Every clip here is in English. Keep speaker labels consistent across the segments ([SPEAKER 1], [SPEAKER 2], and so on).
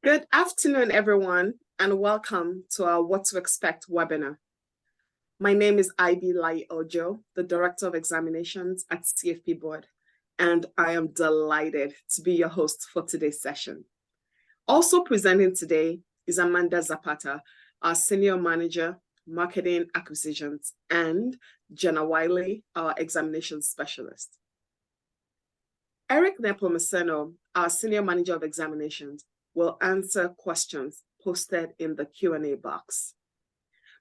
[SPEAKER 1] Good afternoon, everyone, and welcome to our What to Expect webinar. My name is Ibi Layi-Ojo, the Director of Examinations at CFP Board, and I am delighted to be your host for today's session. Also presenting today is Amanda Zapata, our Senior Manager, Marketing Acquisitions, and Jenna Wyly, our Examinations Specialist. Eric Nepomuceno, our Senior Manager of Examinations, will answer questions posted in the Q&A box.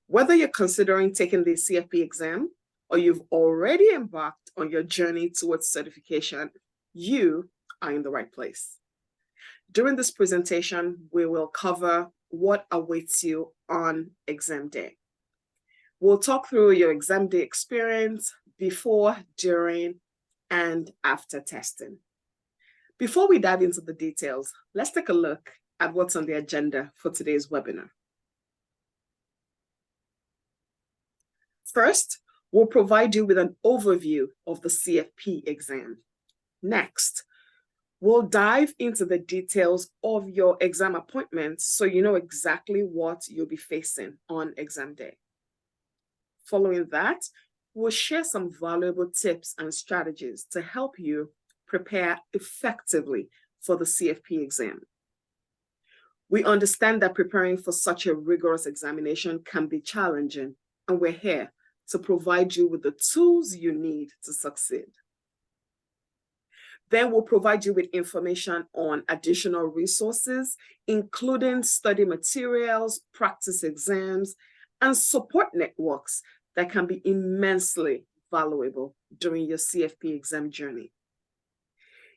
[SPEAKER 1] Whether you're considering taking the CFP exam or you've already embarked on your journey towards certification, you are in the right place. During this presentation, we will cover what awaits you on exam day. We'll talk through your exam day experience before, during, and after testing. Before we dive into the details, let's take a look at what's on the agenda for today's webinar. First, we'll provide you with an overview of the CFP exam. Next, we'll dive into the details of your exam appointment so you know exactly what you'll be facing on exam day. Following that, we'll share some valuable tips and strategies to help you prepare effectively for the CFP exam. We understand that preparing for such a rigorous examination can be challenging, and we're here to provide you with the tools you need to succeed. Then we'll provide you with information on additional resources, including study materials, practice exams, and support networks that can be immensely valuable during your CFP exam journey.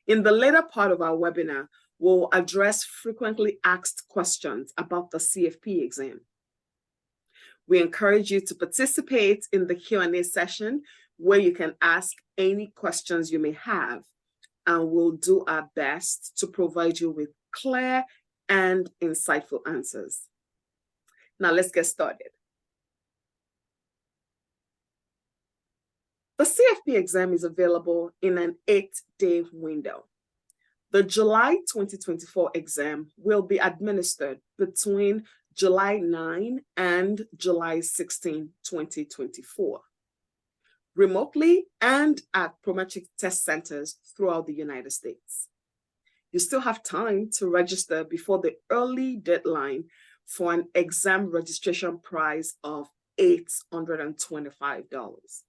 [SPEAKER 1] In the later part of our webinar, we'll address frequently asked questions about the CFP exam. We encourage you to participate in the Q&A session where you can ask any questions you may have, and we'll do our best to provide you with clear and insightful answers. Now let's get started. The CFP exam is available in an 8-day window. The July 2024 exam will be administered between July 9 and July 16, 2024, remotely and at prometric test centers throughout the United States. You still have time to register before the early deadline for an exam registration price of $825.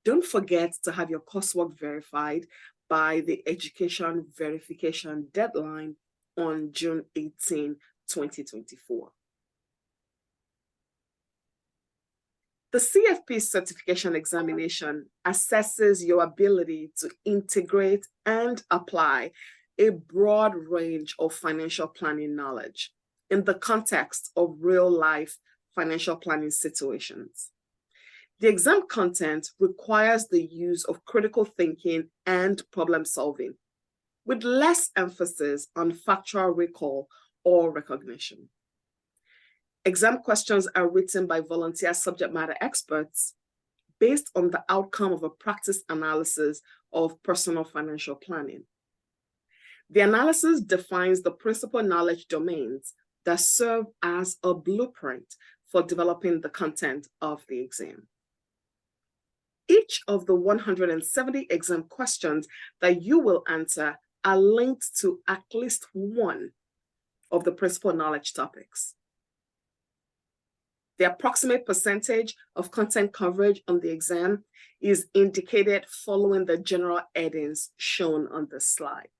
[SPEAKER 1] Don't forget to have your coursework verified by the education verification deadline on June 18, 2024. The CFP Certification Examination assesses your ability to integrate and apply a broad range of financial planning knowledge in the context of real-life financial planning situations. The exam content requires the use of critical thinking and problem solving, with less emphasis on factual recall or recognition. Exam questions are written by volunteer subject matter experts based on the outcome of a practice analysis of personal financial planning. The analysis defines the principal knowledge domains that serve as a blueprint for developing the content of the exam. Each of the 170 exam questions that you will answer are linked to at least one of the principal knowledge topics. The approximate percentage of content coverage on the exam is indicated following the general headings shown on the slide.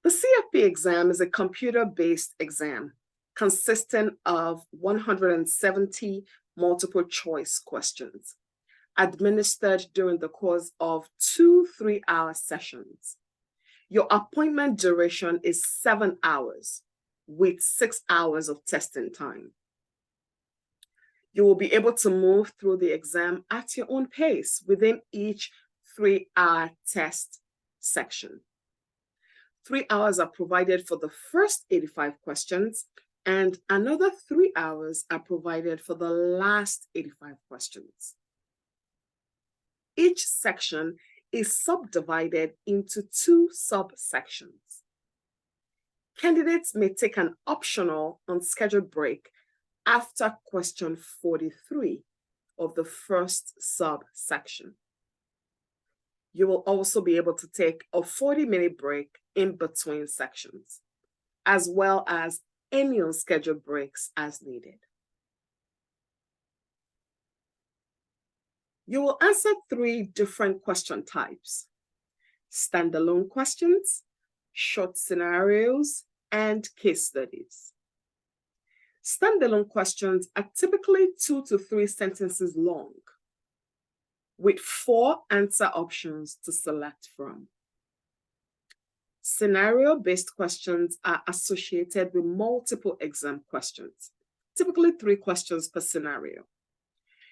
[SPEAKER 1] The CFP exam is a computer-based exam consisting of 170 multiple choice questions administered during the course of 2 3-hour sessions. Your appointment duration is 7 hours with 6 hours of testing time. You will be able to move through the exam at your own pace within each 3-hour test section. 3 hours are provided for the first 85 questions, and another 3 hours are provided for the last 85 questions. Each section is subdivided into two subsections. Candidates may take an optional unscheduled break after question 43 of the first subsection. You will also be able to take a 40-minute break in between sections, as well as any unscheduled breaks as needed. You will answer 3 different question types: standalone questions, short scenarios, and case studies. Standalone questions are typically 2 to 3 sentences long, with 4 answer options to select from. Scenario-based questions are associated with multiple exam questions, typically 3 questions per scenario.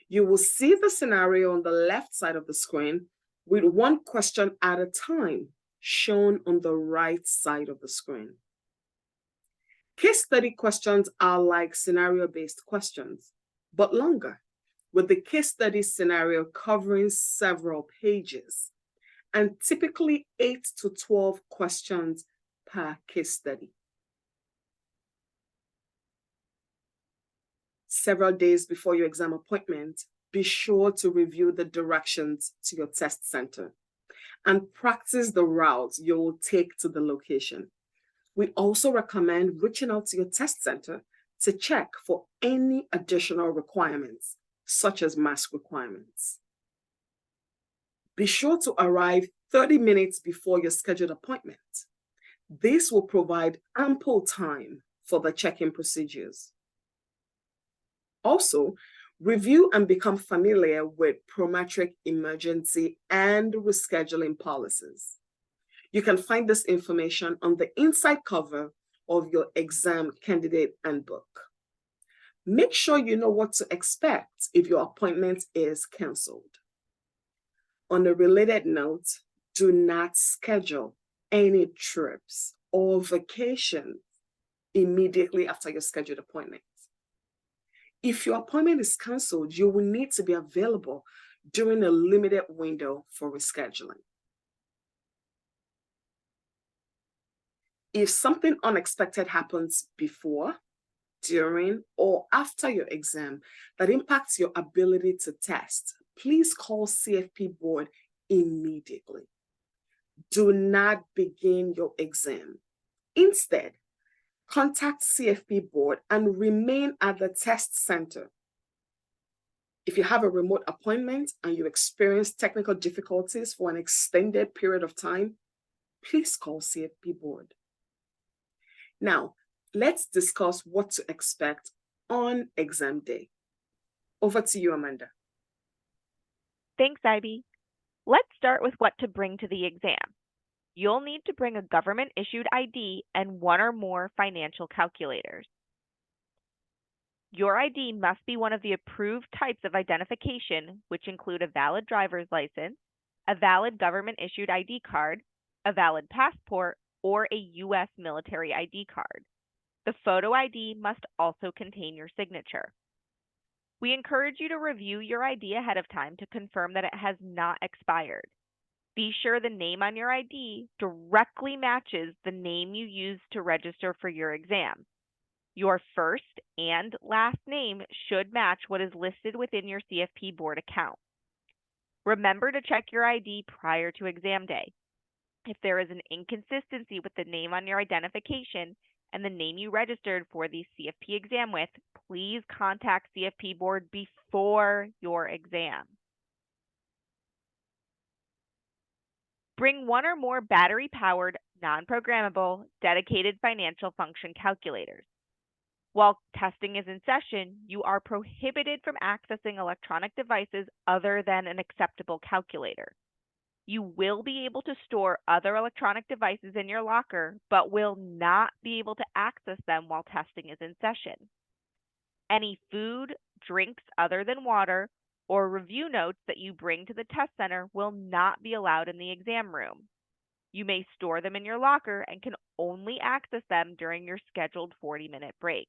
[SPEAKER 1] You will see the scenario on the left side of the screen with 1 question at a time shown on the right side of the screen. Case study questions are like scenario-based questions, but longer, with the case study scenario covering several pages, and typically 8 to 12 questions per case study. Several days before your exam appointment, be sure to review the directions to your test center and practice the routes you will take to the location. We also recommend reaching out to your test center to check for any additional requirements, such as mask requirements. Be sure to arrive 30 minutes before your scheduled appointment. This will provide ample time for the check-in procedures. Also, review and become familiar with prometric emergency and rescheduling policies. You can find this information on the inside cover of your exam candidate handbook. Make sure you know what to expect if your appointment is canceled. On a related note, do not schedule any trips or vacations immediately after your scheduled appointment. If your appointment is canceled, you will need to be available during a limited window for rescheduling. If something unexpected happens before, during, or after your exam that impacts your ability to test, please call CFP board immediately. Do not begin your exam. Instead, contact CFP board and remain at the test center. If you have a remote appointment and you experience technical difficulties for an extended period of time, please call CFP board. Now, let's discuss what to expect on exam day. Over to you, Amanda.
[SPEAKER 2] Thanks, Ibi. Let's start with what to bring to the exam. You'll need to bring a government-issued ID and 1 or more financial calculators. Your ID must be one of the approved types of identification, which include a valid driver's license, a valid government-issued ID card, a valid passport, or a U.S. military ID card. The photo ID must also contain your signature. We encourage you to review your ID ahead of time to confirm that it has not expired. Be sure the name on your ID directly matches the name you used to register for your exam. Your first and last name should match what is listed within your CFP board account. Remember to check your ID prior to exam day. If there is an inconsistency with the name on your identification and the name you registered for the CFP exam with, please contact CFP board before your exam. Bring 1 or more battery-powered, non-programmable, dedicated financial function calculators. While testing is in session, you are prohibited from accessing electronic devices other than an acceptable calculator. You will be able to store other electronic devices in your locker, but will not be able to access them while testing is in session. Any food, drinks other than water, or review notes that you bring to the test center will not be allowed in the exam room. You may store them in your locker and can only access them during your scheduled 40-minute break.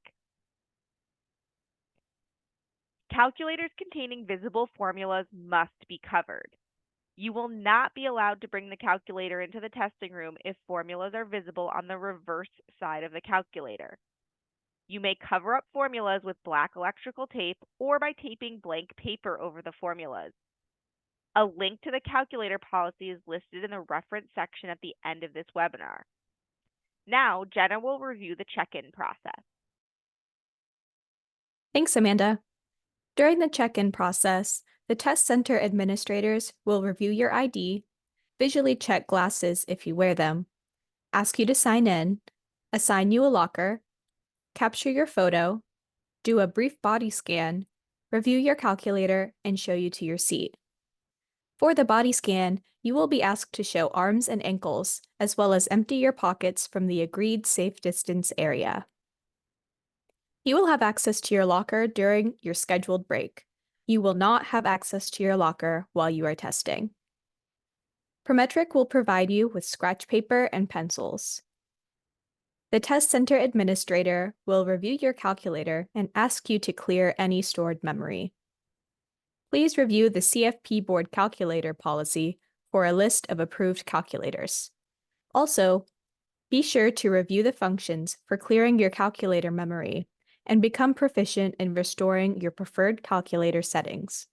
[SPEAKER 2] Calculators containing visible formulas must be covered. You will not be allowed to bring the calculator into the testing room if formulas are visible on the reverse side of the calculator. You may cover up formulas with black electrical tape or by taping blank paper over the formulas. A link to the calculator policy is listed in the reference section at the end of this webinar. Now, Jenna will review the check-in process.
[SPEAKER 3] Thanks, Amanda. During the check-in process, the test center administrators will review your ID, visually check glasses if you wear them, ask you to sign in, assign you a locker, capture your photo, do a brief body scan, review your calculator, and show you to your seat. For the body scan, you will be asked to show arms and ankles, as well as empty your pockets from the agreed safe distance area. You will have access to your locker during your scheduled break. You will not have access to your locker while you are testing. Prometric will provide you with scratch paper and pencils. The test center administrator will review your calculator and ask you to clear any stored memory. Please review the CFP board calculator policy for a list of approved calculators. Also, be sure to review the functions for clearing your calculator memory and become proficient in restoring your preferred calculator settings.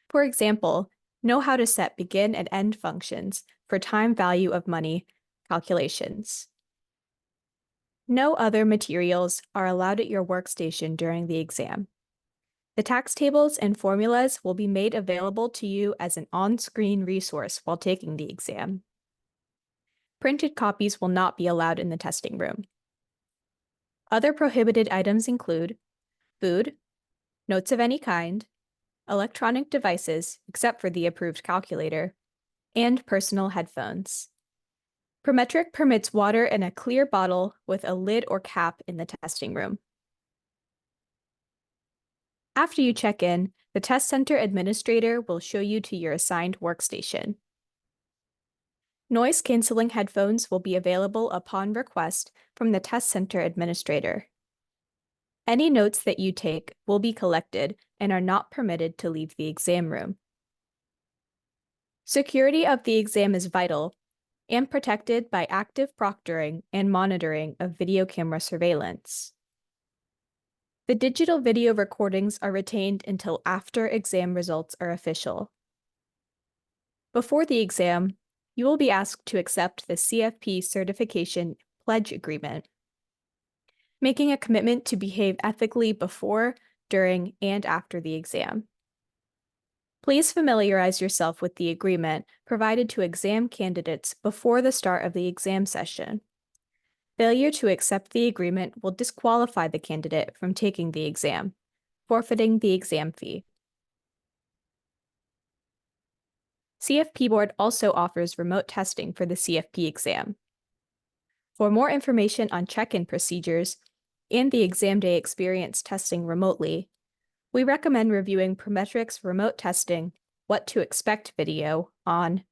[SPEAKER 3] For example, know how to set begin and end functions for time value of money calculations. No other materials are allowed at your workstation during the exam. The tax tables and formulas will be made available to you as an on-screen resource while taking the exam. Printed copies will not be allowed in the testing room. Other prohibited items include food, notes of any kind, electronic devices except for the approved calculator, and personal headphones. Prometric permits water in a clear bottle with a lid or cap in the testing room. After you check in, the test center administrator will show you to your assigned workstation. Noise-canceling headphones will be available upon request from the test center administrator. Any notes that you take will be collected and are not permitted to leave the exam room. Security of the exam is vital and protected by active proctoring and monitoring of video camera surveillance. The digital video recordings are retained until after exam results are official. Before the exam, you will be asked to accept the CFP Certification Pledge Agreement, making a commitment to behave ethically before, during, and after the exam. Please familiarize yourself with the agreement provided to exam candidates before the start of the exam session. Failure to accept the agreement will disqualify the candidate from taking the exam, forfeiting the exam fee. CFP Board also offers remote testing for the CFP exam. For more information on check-in procedures and the exam day experience testing remotely, we recommend reviewing Prometric's remote testing What to Expect video on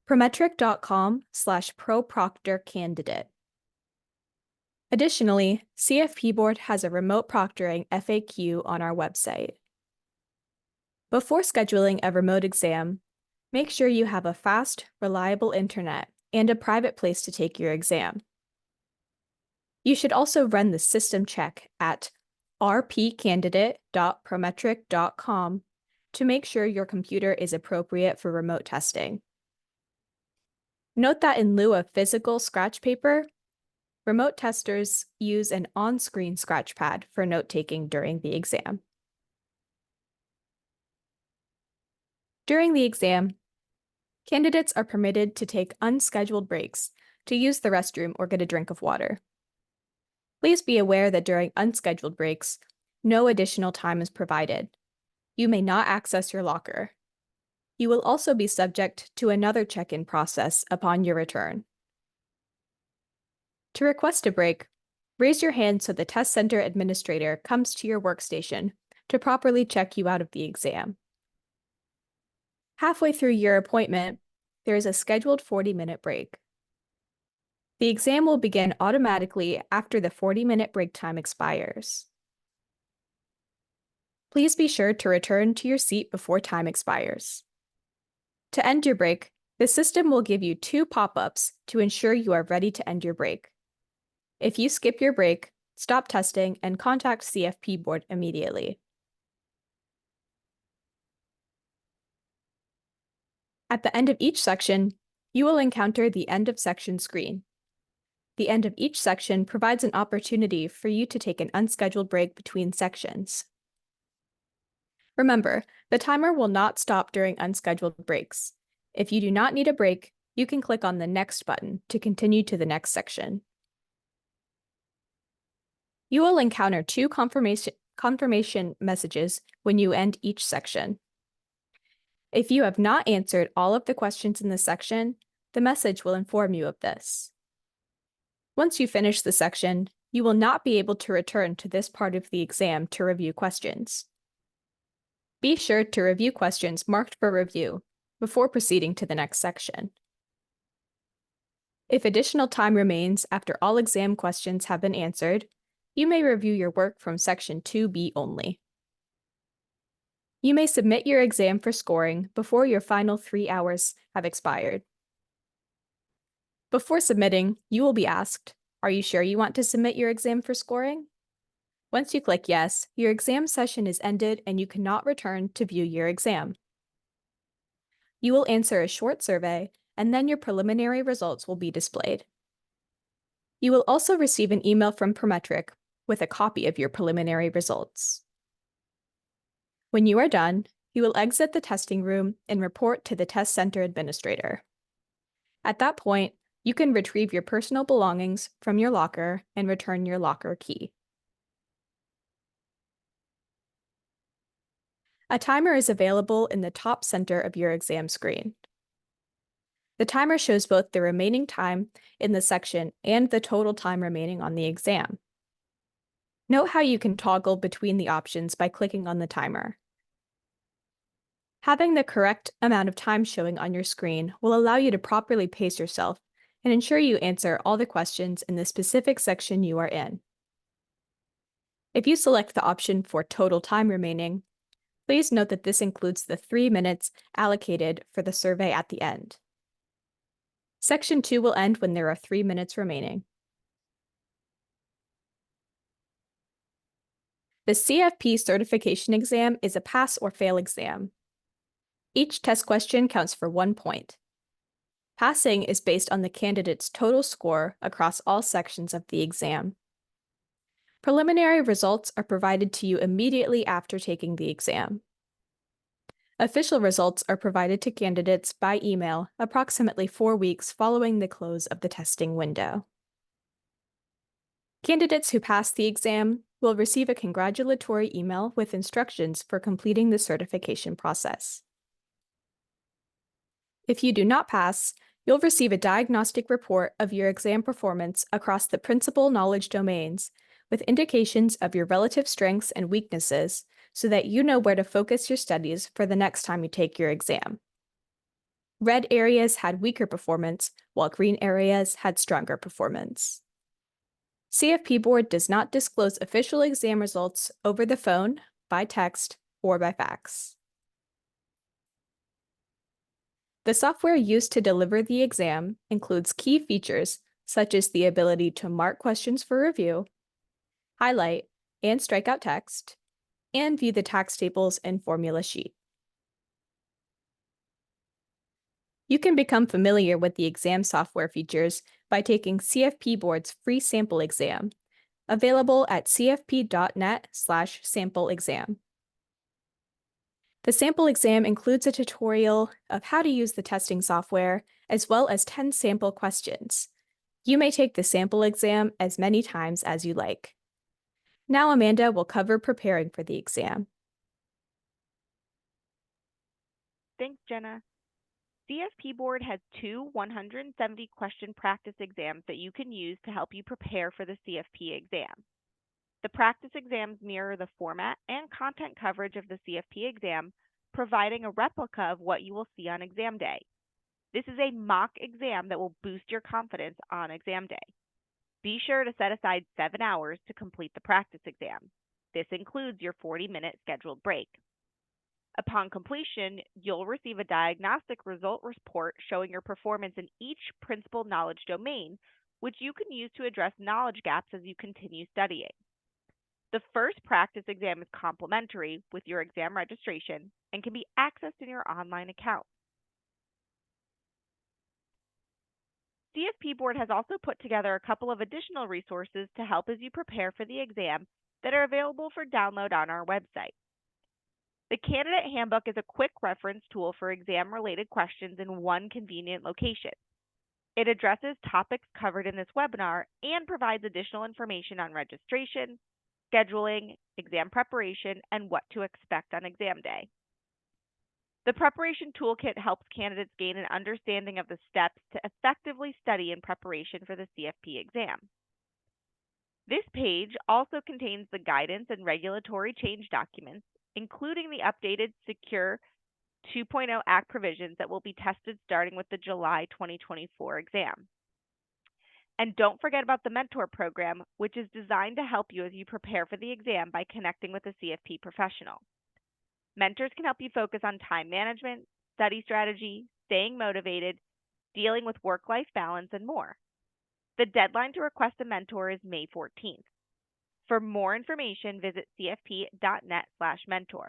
[SPEAKER 3] prometric.com/proproctorcandidate. Additionally, CFP Board has a remote proctoring FAQ on our website. Before scheduling a remote exam, make sure you have a fast, reliable internet and a private place to take your exam. You should also run the system check at rpcandidate.prometric.com to make sure your computer is appropriate for remote testing. Note that in lieu of physical scratch paper, remote testers use an on-screen scratch pad for note-taking during the exam. During the exam, candidates are permitted to take unscheduled breaks to use the restroom or get a drink of water. Please be aware that during unscheduled breaks, no additional time is provided. You may not access your locker. You will also be subject to another check-in process upon your return. To request a break, raise your hand so the test center administrator comes to your workstation to properly check you out of the exam. Halfway through your appointment, there is a scheduled 40-minute break. The exam will begin automatically after the 40-minute break time expires. Please be sure to return to your seat before time expires. To end your break, the system will give you 2 pop-ups to ensure you are ready to end your break. If you skip your break, stop testing and contact CFP Board immediately. At the end of each section, you will encounter the End of Section screen. The end of each section provides an opportunity for you to take an unscheduled break between sections. Remember, the timer will not stop during unscheduled breaks. If you do not need a break, you can click on the Next button to continue to the next section. You will encounter 2 confirmation messages when you end each section. If you have not answered all of the questions in the section, the message will inform you of this. Once you finish the section, you will not be able to return to this part of the exam to review questions. Be sure to review questions marked for review before proceeding to the next section. If additional time remains after all exam questions have been answered, you may review your work from Section 2B only. You may submit your exam for scoring before your final 3 hours have expired. Before submitting, you will be asked, "Are you sure you want to submit your exam for scoring?" Once you click yes, your exam session is ended and you cannot return to view your exam. You will answer a short survey, and then your preliminary results will be displayed. You will also receive an email from Prometric with a copy of your preliminary results. When you are done, you will exit the testing room and report to the test center administrator. At that point, you can retrieve your personal belongings from your locker and return your locker key. A timer is available in the top center of your exam screen. The timer shows both the remaining time in the section and the total time remaining on the exam. Note how you can toggle between the options by clicking on the timer. Having the correct amount of time showing on your screen will allow you to properly pace yourself and ensure you answer all the questions in the specific section you are in. If you select the option for total time remaining, please note that this includes the 3 minutes allocated for the survey at the end. Section 2 will end when there are 3 minutes remaining. The CFP Certification Exam is a pass or fail exam. Each test question counts for 1 point. Passing is based on the candidate's total score across all sections of the exam. Preliminary results are provided to you immediately after taking the exam. Official results are provided to candidates by email approximately 4 weeks following the close of the testing window. Candidates who pass the exam will receive a congratulatory email with instructions for completing the certification process. If you do not pass, you'll receive a diagnostic report of your exam performance across the principal knowledge domains with indications of your relative strengths and weaknesses so that you know where to focus your studies for the next time you take your exam. Red areas had weaker performance, while green areas had stronger performance. CFP Board does not disclose official exam results over the phone, by text, or by fax. The software used to deliver the exam includes key features such as the ability to mark questions for review, highlight and strike out text, and view the tax tables and formula sheet. You can become familiar with the exam software features by taking CFP Board's free sample exam, available at cfp.net/sample exam. The sample exam includes a tutorial of how to use the testing software, as well as 10 sample questions. You may take the sample exam as many times as you like. Now Amanda will cover preparing for the exam.
[SPEAKER 2] Thanks, Jenna. CFP Board has 2 170-question practice exams that you can use to help you prepare for the CFP exam. The practice exams mirror the format and content coverage of the CFP exam, providing a replica of what you will see on exam day. This is a mock exam that will boost your confidence on exam day. Be sure to set aside 7 hours to complete the practice exam. This includes your 40-minute scheduled break. Upon completion, you'll receive a diagnostic result report showing your performance in each principal knowledge domain, which you can use to address knowledge gaps as you continue studying. The first practice exam is complimentary with your exam registration and can be accessed in your online account. CFP Board has also put together a couple of additional resources to help as you prepare for the exam that are available for download on our website. The Candidate Handbook is a quick reference tool for exam-related questions in one convenient location. It addresses topics covered in this webinar and provides additional information on registration, scheduling, exam preparation, and what to expect on exam day. The preparation toolkit helps candidates gain an understanding of the steps to effectively study in preparation for the CFP exam. This page also contains the guidance and regulatory change documents, including the updated Secure 2.0 Act provisions that will be tested starting with the July 2024 exam. And don't forget about the Mentor program, which is designed to help you as you prepare for the exam by connecting with a CFP professional. Mentors can help you focus on time management, study strategy, staying motivated, dealing with work-life balance, and more. The deadline to request a mentor is May 14th. For more information, visit cfp.net/mentor.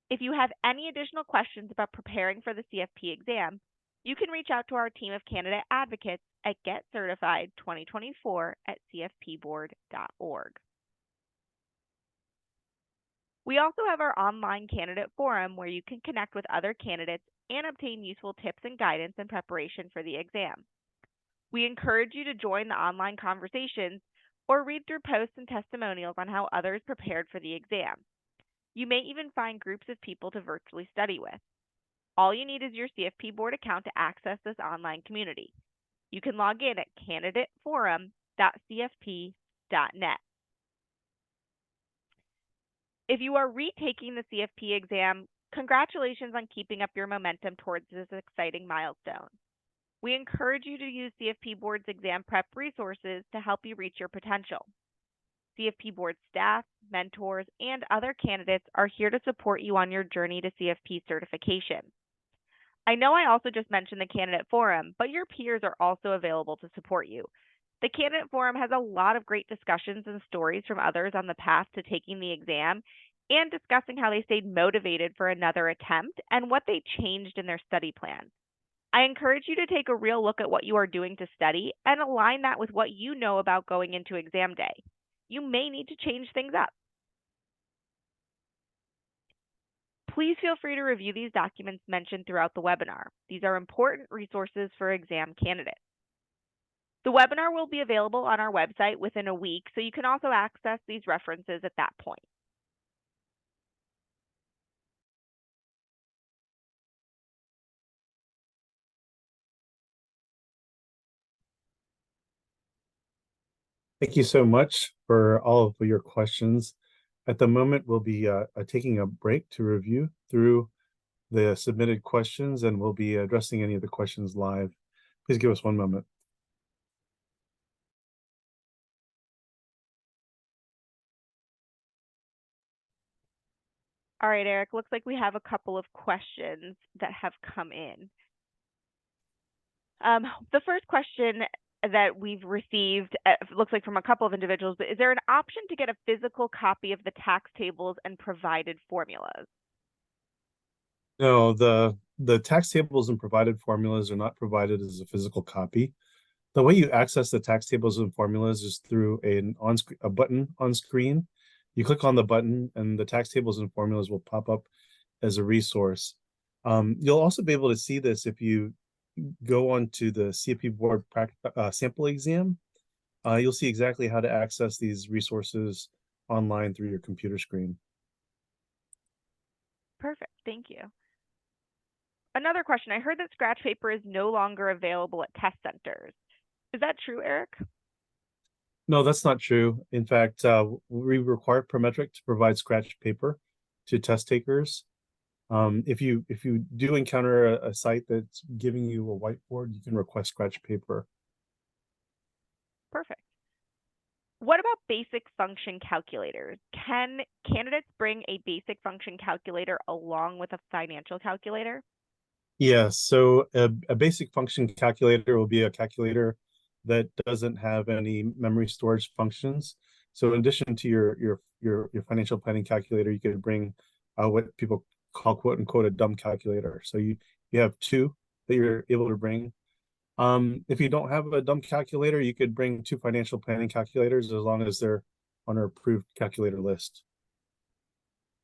[SPEAKER 2] If you have any additional questions about preparing for the CFP exam, you can reach out to our team of candidate advocates at getcertified2024@cfpboard.org. We also have our online candidate forum where you can connect with other candidates and obtain useful tips and guidance in preparation for the exam. We encourage you to join the online conversations or read through posts and testimonials on how others prepared for the exam. You may even find groups of people to virtually study with. All you need is your CFP Board account to access this online community. You can log in at candidateforum.cfp.net. If you are retaking the CFP exam, congratulations on keeping up your momentum towards this exciting milestone. We encourage you to use CFP Board's exam prep resources to help you reach your potential. CFP Board staff, mentors, and other candidates are here to support you on your journey to CFP certification. I know I also just mentioned the Candidate Forum, but your peers are also available to support you. The Candidate Forum has a lot of great discussions and stories from others on the path to taking the exam and discussing how they stayed motivated for another attempt and what they changed in their study plan. I encourage you to take a real look at what you are doing to study and align that with what you know about going into exam day. You may need to change things up. Please feel free to review these documents mentioned throughout the webinar. These are important resources for exam candidates. The webinar will be available on our website within a week, so you can also access these references at that point.
[SPEAKER 4] Thank you so much for all of your questions. At the moment, we'll be taking a break to review through the submitted questions, and we'll be addressing any of the questions live. Please give us one moment.
[SPEAKER 2] All right, Eric, looks like we have a couple of questions that have come in. The first question that we've received looks like from a couple of individuals, but is there an option to get a physical copy of the tax tables and provided formulas?
[SPEAKER 4] No, the tax tables and provided formulas are not provided as a physical copy. The way you access the tax tables and formulas is through a button on screen. You click on the button and the tax tables and formulas will pop up as a resource. You'll also be able to see this if you go on to the CFP Board sample exam. You'll see exactly how to access these resources online through your computer screen.
[SPEAKER 2] Perfect, thank you. Another question, I heard that scratch paper is no longer available at test centers. Is that true, Eric?
[SPEAKER 4] No, that's not true. In fact, we require Prometric to provide scratch paper to test takers. If you do encounter a site that's giving you a whiteboard, you can request scratch paper.
[SPEAKER 2] Perfect. What about basic function calculators? Can candidates bring a basic function calculator along with a financial calculator?
[SPEAKER 4] Yes, so a basic function calculator will be a calculator that doesn't have any memory storage functions. So in addition to your financial planning calculator, you could bring what people call quote unquote a dumb calculator. So you have two that you're able to bring. If you don't have a dumb calculator, you could bring two financial planning calculators as long as they're on our approved calculator list.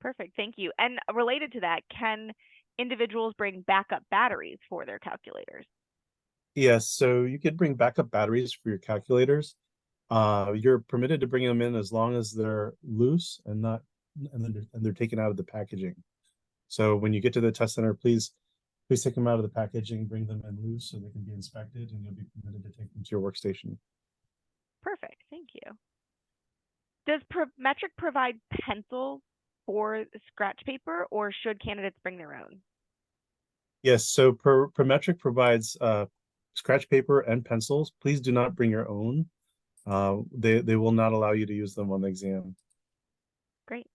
[SPEAKER 2] Perfect, thank you. And related to that, can individuals bring backup batteries for their calculators?
[SPEAKER 4] Yes, so you could bring backup batteries for your calculators. You're permitted to bring them in as long as they're loose and not and they're taken out of the packaging. So when you get to the test center, please take them out of the packaging, bring them in loose so they can be inspected, and you'll be permitted to take them to your workstation.
[SPEAKER 2] Perfect, thank you. Does Prometric provide pencils for scratch paper, or should candidates bring their own?
[SPEAKER 4] Yes, so Prometric provides scratch paper and pencils. Please do not bring your own. They will not allow you to use them on the exam.
[SPEAKER 2] Great.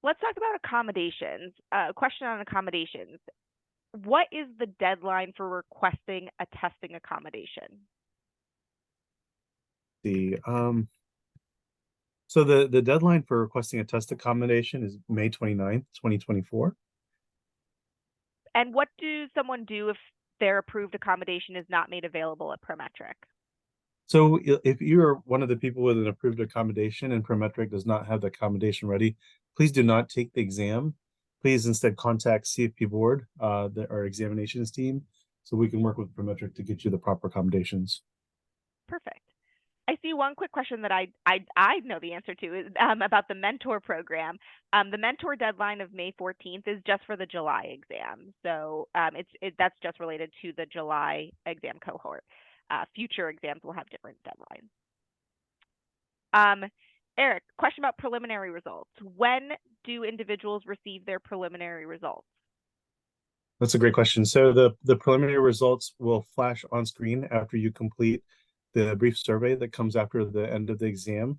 [SPEAKER 2] Let's talk about accommodations. Question on accommodations. What is the deadline for requesting a testing accommodation?
[SPEAKER 4] So the deadline for requesting a test accommodation is May 29th, 2024.
[SPEAKER 2] And what do someone do if their approved accommodation is not made available at Prometric?
[SPEAKER 4] So if you're one of the people with an approved accommodation and Prometric does not have the accommodation ready, please do not take the exam. Please instead contact CFP board, our examinations team, so we can work with Prometric to get you the proper accommodations.
[SPEAKER 2] Perfect. I see one quick question that I know the answer to is about the mentor program. The mentor deadline of May 14th is just for the July exam. So that's just related to the July exam cohort. Future exams will have different deadlines. Eric, question about preliminary results. When do individuals receive their preliminary results?
[SPEAKER 4] That's a great question. So the preliminary results will flash on screen after you complete the brief survey that comes after the end of the exam.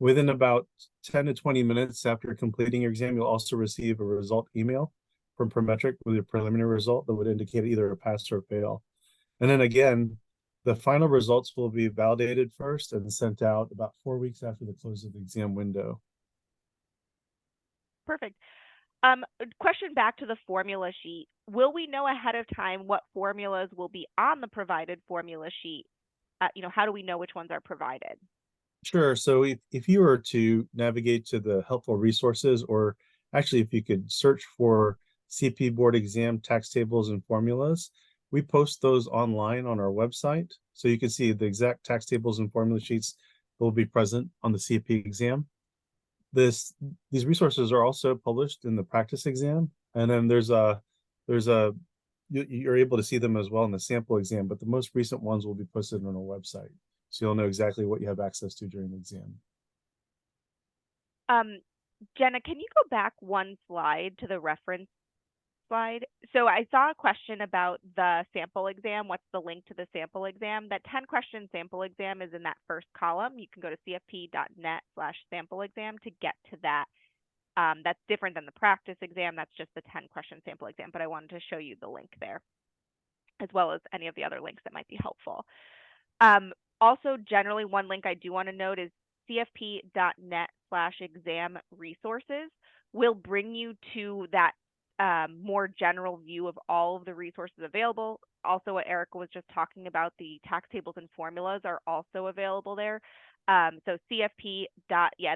[SPEAKER 4] Within about 10 to 20 minutes after completing your exam, you'll also receive a result email from Prometric with your preliminary result that would indicate either a pass or a fail. And then again, the final results will be validated first and sent out about 4 weeks after the close of the exam window.
[SPEAKER 2] Perfect. Question back to the formula sheet. Will we know ahead of time what formulas will be on the provided formula sheet? How do we know which ones are provided?
[SPEAKER 4] Sure. So if you were to navigate to the helpful resources, or actually if you could search for CFP board exam tax tables and formulas, we post those online on our website. So you can see the exact tax tables and formula sheets that will be present on the CFP exam. These resources are also published in the practice exam. And then you're able to see them as well in the sample exam, but the most recent ones will be posted on our website. So you'll know exactly what you have access to during the exam.
[SPEAKER 2] Jenna, can you go back one slide to the reference slide? So I saw a question about the sample exam. What's the link to the sample exam? That 10-question sample exam is in that first column. You can go to cfp.net/sample exam to get to that. That's different than the practice exam. That's just the 10-question sample exam, but I wanted to show you the link there, as well as any of the other links that might be helpful. Also, generally, one link I do want to note is cfp.net/exam resources will bring you to that more general view of all of the resources available. Also, what Erica was just talking about, the tax tables and formulas are also available there. So CFP.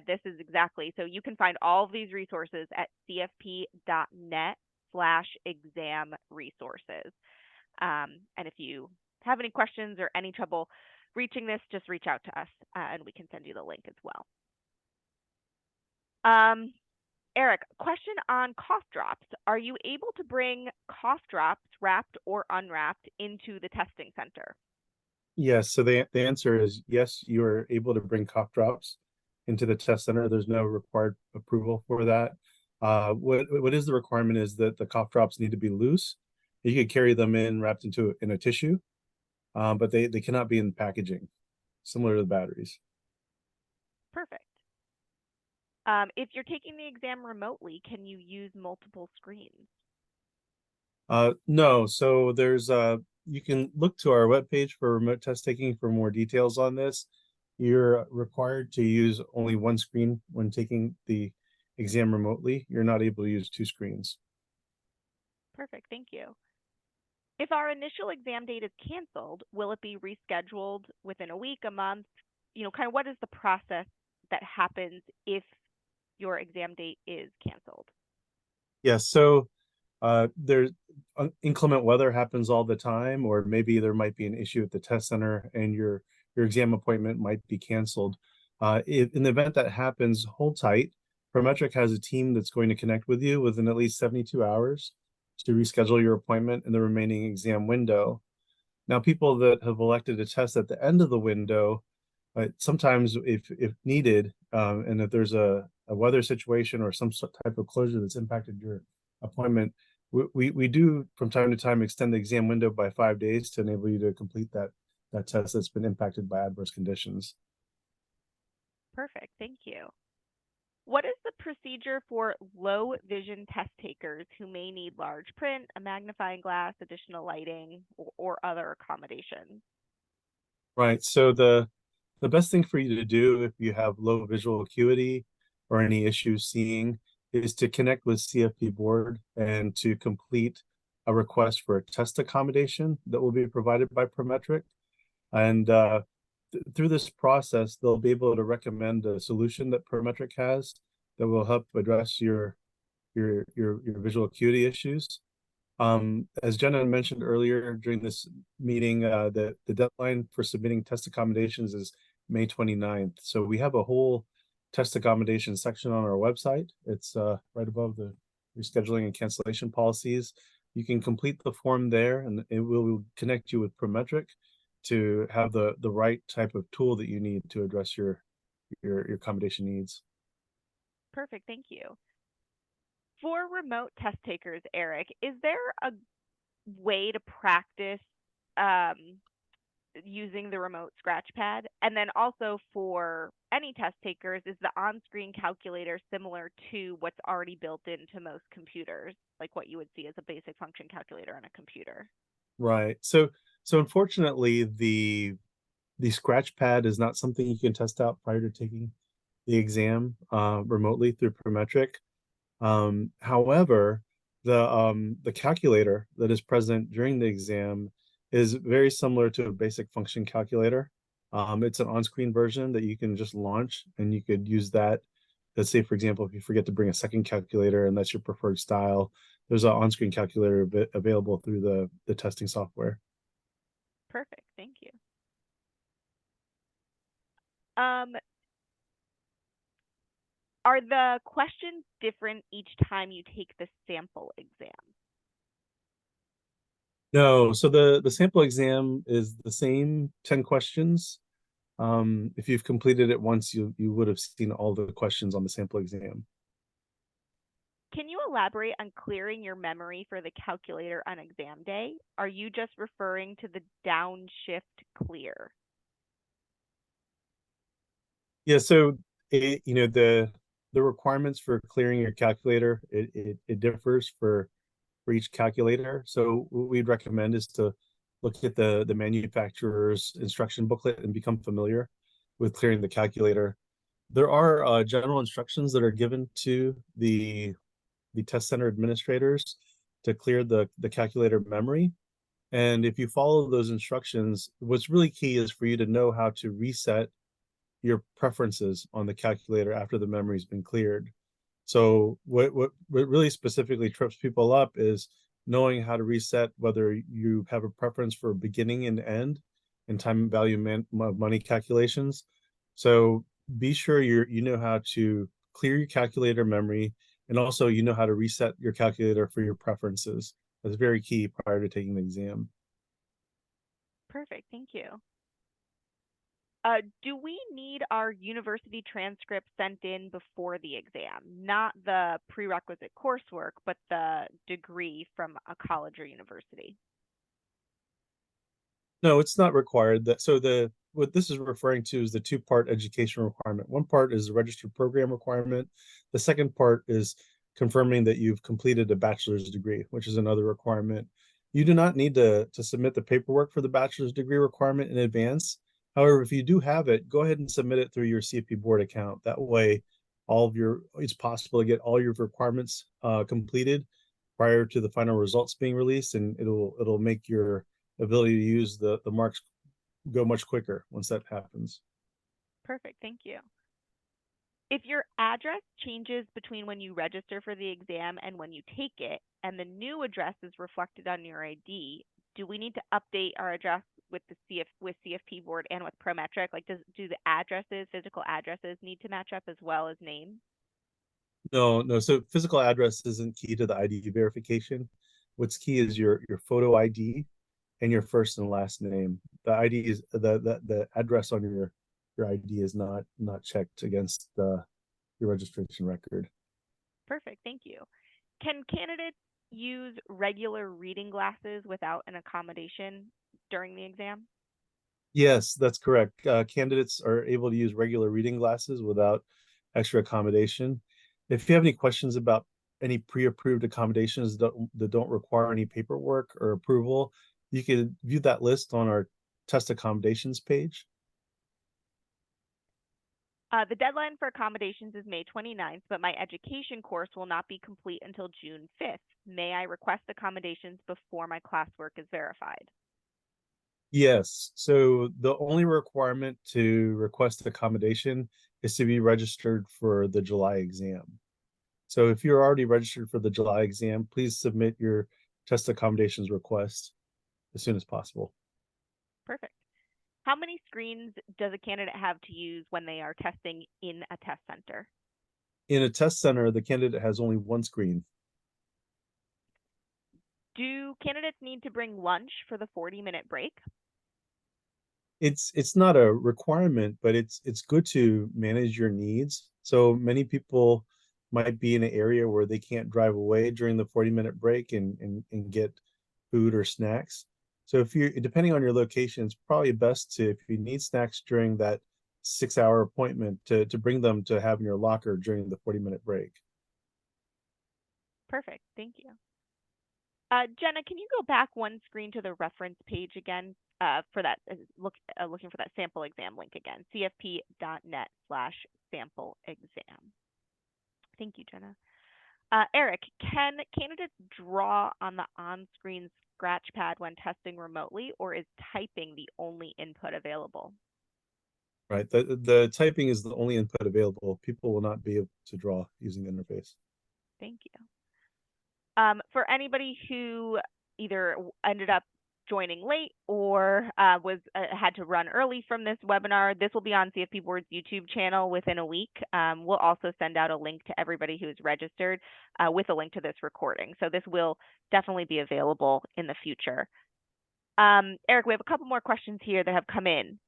[SPEAKER 2] This is exactly. So you can find all of these resources at cfp.net/exam resources. And if you have any questions or any trouble reaching this, just reach out to us and we can send you the link as well. Eric, question on cough drops. Are you able to bring cough drops wrapped or unwrapped into the testing center?
[SPEAKER 4] Yes, so the answer is yes, you are able to bring cough drops into the test center. There's no required approval for that. What is the requirement is that the cough drops need to be loose. You could carry them in wrapped in a tissue, but they cannot be in packaging, similar to the batteries.
[SPEAKER 2] Perfect. If you're taking the exam remotely, can you use multiple screens?
[SPEAKER 4] No, so there's you can look to our webpage for remote test taking for more details on this. You're required to use only one screen when taking the exam remotely. You're not able to use two screens.
[SPEAKER 2] Perfect, thank you. If our initial exam date is canceled, will it be rescheduled within a week, a month? Kind of what is the process that happens if your exam date is canceled?
[SPEAKER 4] Yes, so there's inclement weather happens all the time, or maybe there might be an issue at the test center and your exam appointment might be canceled. In the event that happens, hold tight. Prometric has a team that's going to connect with you within at least 72 hours to reschedule your appointment in the remaining exam window. Now, people that have elected to test at the end of the window, sometimes if needed, and if there's a weather situation or some type of closure that's impacted your appointment, we do from time to time extend the exam window by 5 days to enable you to complete that test that's been impacted by adverse conditions.
[SPEAKER 2] Perfect, thank you. What is the procedure for low vision test takers who may need large print, a magnifying glass, additional lighting, or other accommodations?
[SPEAKER 4] Right. So the best thing for you to do if you have low visual acuity or any issues seeing is to connect with CFP board and to complete a request for a test accommodation that will be provided by Prometric. And through this process, they'll be able to recommend a solution that Prometric has that will help address your visual acuity issues. As Jenna mentioned earlier during this meeting, the deadline for submitting test accommodations is May 29th. So we have a whole test accommodation section on our website. It's right above the rescheduling and cancellation policies. You can complete the form there and it will connect you with Prometric to have the right type of tool that you need to address your accommodation needs.
[SPEAKER 2] Perfect, thank you. For remote test takers, Eric, is there a way to practice using the remote scratch pad? And then also for any test takers, is the on-screen calculator similar to what's already built into most computers, like what you would see as a basic function calculator on a computer?
[SPEAKER 4] Right. So unfortunately, the scratch pad is not something you can test out prior to taking the exam remotely through Prometric. However, the calculator that is present during the exam is very similar to a basic function calculator. It's an on-screen version that you can just launch and you could use that. Let's say, for example, if you forget to bring a second calculator and that's your preferred style, there's an on-screen calculator available through the testing software.
[SPEAKER 2] Perfect, thank you. Are the questions different each time you take the sample exam?
[SPEAKER 4] No, so the sample exam is the same 10 questions. If you've completed it once, you would have seen all the questions on the sample exam.
[SPEAKER 2] Can you elaborate on clearing your memory for the calculator on exam day? Are you just referring to the downshift clear?
[SPEAKER 4] Yeah, so the requirements for clearing your calculator, it differs for each calculator. So what we'd recommend is to look at the manufacturer's instruction booklet and become familiar with clearing the calculator. There are general instructions that are given to the test center administrators to clear the calculator memory. And if you follow those instructions, what's really key is for you to know how to reset your preferences on the calculator after the memory's been cleared. So what really specifically trips people up is knowing how to reset whether you have a preference for beginning and end and time value money calculations. So be sure you know how to clear your calculator memory and also you know how to reset your calculator for your preferences. That's very key prior to taking the exam.
[SPEAKER 2] Perfect, thank you. Do we need our university transcript sent in before the exam? Not the prerequisite coursework, but the degree from a college or university.
[SPEAKER 4] No, it's not required. What this is referring to is the two-part education requirement. One part is the registered program requirement. The second part is confirming that you've completed a bachelor's degree, which is another requirement. You do not need to submit the paperwork for the bachelor's degree requirement in advance. However, if you do have it, go ahead and submit it through your CFP board account. That way, it's possible to get all your requirements completed prior to the final results being released, and it'll make your ability to use the marks go much quicker once that happens.
[SPEAKER 2] Perfect, thank you. If your address changes between when you register for the exam and when you take it, and the new address is reflected on your ID, do we need to update our address with CFP board and with Prometric? Like, do the physical addresses need to match up as well as name?
[SPEAKER 4] No. So physical address isn't key to the ID verification. What's key is your photo ID and your first and last name. The ID is the address on your ID is not checked against your registration record.
[SPEAKER 2] Perfect, thank you. Can candidates use regular reading glasses without an accommodation during the exam?
[SPEAKER 4] Yes, that's correct. Candidates are able to use regular reading glasses without extra accommodation. If you have any questions about any pre-approved accommodations that don't require any paperwork or approval, you can view that list on our test accommodations page.
[SPEAKER 2] The deadline for accommodations is May 29th, but my education course will not be complete until June 5th. May I request accommodations before my classwork is verified?
[SPEAKER 4] Yes, so the only requirement to request accommodation is to be registered for the July exam. So if you're already registered for the July exam, please submit your test accommodations request as soon as possible.
[SPEAKER 2] Perfect. How many screens does a candidate have to use when they are testing in a test center?
[SPEAKER 4] In a test center, the candidate has only one screen.
[SPEAKER 2] Do candidates need to bring lunch for the 40-minute break?
[SPEAKER 4] It's not a requirement, but it's good to manage your needs. So many people might be in an area where they can't drive away during the 40-minute break and get food or snacks. So if you, depending on your location, it's probably best to, if you need snacks during that 6-hour appointment, to bring them to have in your locker during the 40-minute break.
[SPEAKER 2] Perfect, thank you. Jenna, can you go back one screen to the reference page again for that, looking for that sample exam link again, cfp.net/sample exam. Thank you, Jenna. Eric, can candidates draw on the on-screen scratch pad when testing remotely, or is typing the only input available?
[SPEAKER 4] Right, the typing is the only input available. People will not be able to draw using the interface.
[SPEAKER 2] Thank you. For anybody who either ended up joining late or had to run early from this webinar, this will be on CFP Board's YouTube channel within a week. We'll also send out a link to everybody who is registered with a link to this recording. So this will definitely be available in the future. Eric, we have a couple more questions here that have come in.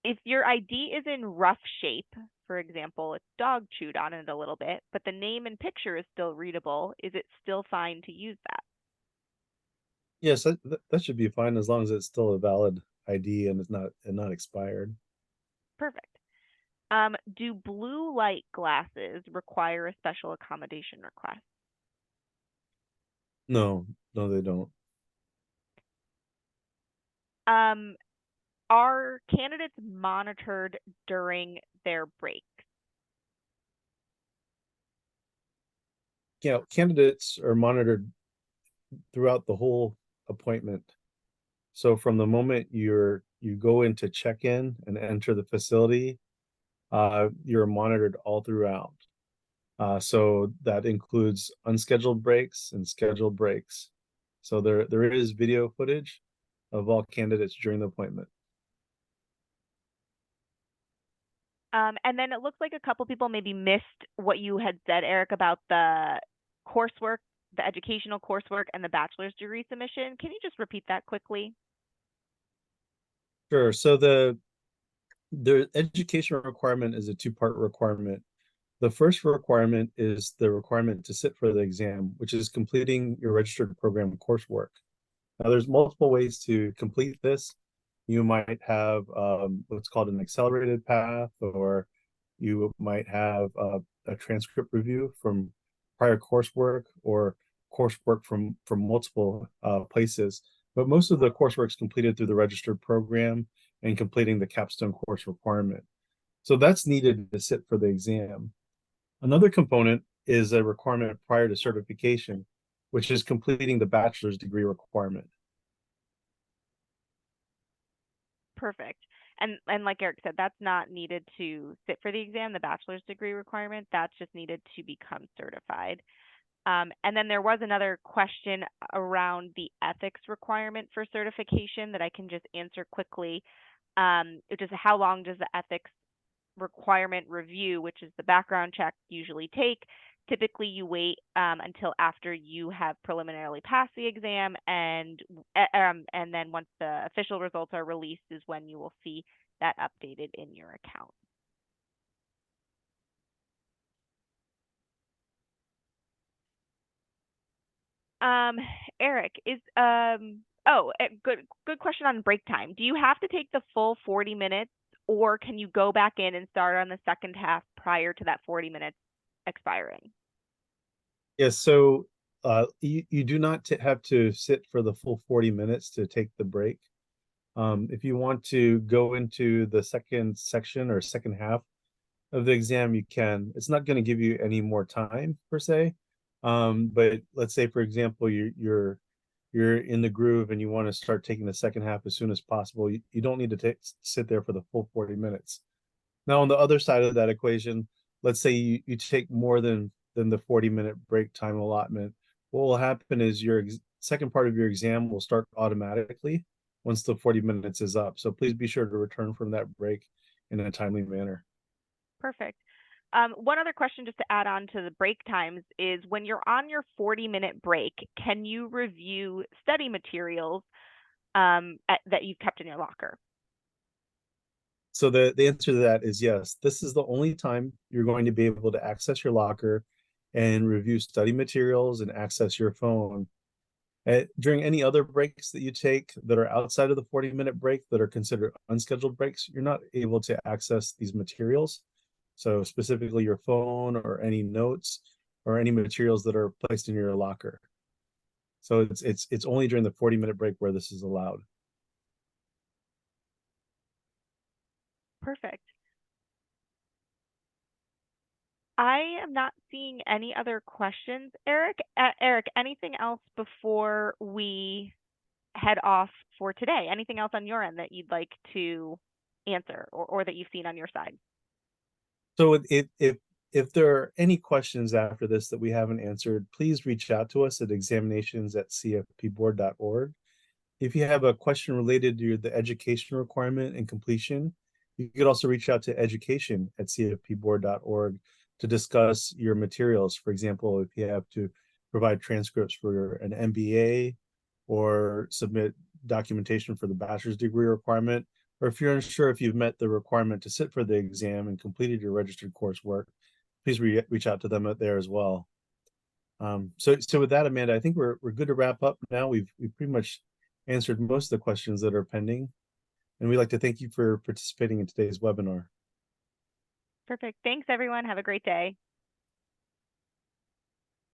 [SPEAKER 2] If your ID is in rough shape, for example, a dog chewed on it a little bit, but the name and picture is still readable, is it still fine to use that?
[SPEAKER 4] Yes, that should be fine as long as it's still a valid ID and it's not expired.
[SPEAKER 2] Perfect. Do blue light glasses require a special accommodation request?
[SPEAKER 4] No, they don't.
[SPEAKER 2] Are candidates monitored during their breaks?
[SPEAKER 4] Yeah, candidates are monitored throughout the whole appointment. So from the moment you go into check-in and enter the facility, you're monitored all throughout. So that includes unscheduled breaks and scheduled breaks. So there is video footage of all candidates during the appointment.
[SPEAKER 2] And then it looks like a couple people maybe missed what you had said, Eric, about the coursework, the educational coursework, and the bachelor's degree submission. Can you just repeat that quickly?
[SPEAKER 4] Sure. So the education requirement is a two-part requirement. The first requirement is the requirement to sit for the exam, which is completing your registered program coursework. Now, there's multiple ways to complete this. You might have what's called an accelerated path, or you might have a transcript review from prior coursework, or coursework from multiple places. But most of the coursework is completed through the registered program and completing the capstone course requirement. So that's needed to sit for the exam. Another component is a requirement prior to certification, which is completing the bachelor's degree requirement.
[SPEAKER 2] Perfect. And like Eric said, that's not needed to sit for the exam, the bachelor's degree requirement. That's just needed to become certified. And then there was another question around the ethics requirement for certification that I can just answer quickly. Which is, how long does the ethics requirement review, which is the background check, usually take? Typically, you wait until after you have preliminarily passed the exam, and then once the official results are released is when you will see that updated in your account. Eric, good question on break time. Do you have to take the full 40 minutes, or can you go back in and start on the second half prior to that 40 minutes expiring?
[SPEAKER 4] Yes, so you do not have to sit for the full 40 minutes to take the break. If you want to go into the second section or second half of the exam, you can. It's not going to give you any more time per se. But let's say, for example, you're in the groove and you want to start taking the second half as soon as possible. You don't need to sit there for the full 40 minutes. Now, on the other side of that equation, let's say you take more than the 40-minute break time allotment. What will happen is your second part of your exam will start automatically once the 40 minutes is up. So please be sure to return from that break in a timely manner.
[SPEAKER 2] Perfect. One other question just to add on to the break times is, when you're on your 40-minute break, can you review study materials that you've kept in your locker?
[SPEAKER 4] So the answer to that is yes. This is the only time you're going to be able to access your locker and review study materials and access your phone. During any other breaks that you take that are outside of the 40-minute break that are considered unscheduled breaks, you're not able to access these materials. So specifically your phone or any notes or any materials that are placed in your locker. So it's only during the 40-minute break where this is allowed.
[SPEAKER 2] Perfect. I am not seeing any other questions, Eric. Eric, anything else before we head off for today? Anything else on your end that you'd like to answer, or that you've seen on your side?
[SPEAKER 4] So if there are any questions after this that we haven't answered, please reach out to us at examinations@cfpboard.org. If you have a question related to the education requirement and completion, you could also reach out to education@cfpboard.org to discuss your materials. For example, if you have to provide transcripts for an MBA or submit documentation for the bachelor's degree requirement, or if you're unsure if you've met the requirement to sit for the exam and completed your registered coursework, please reach out to them out there as well. So with that, Amanda, I think we're good to wrap up now. We've pretty much answered most of the questions that are pending, and we'd like to thank you for participating in today's webinar.
[SPEAKER 2] Perfect. Thanks, everyone. Have a great day.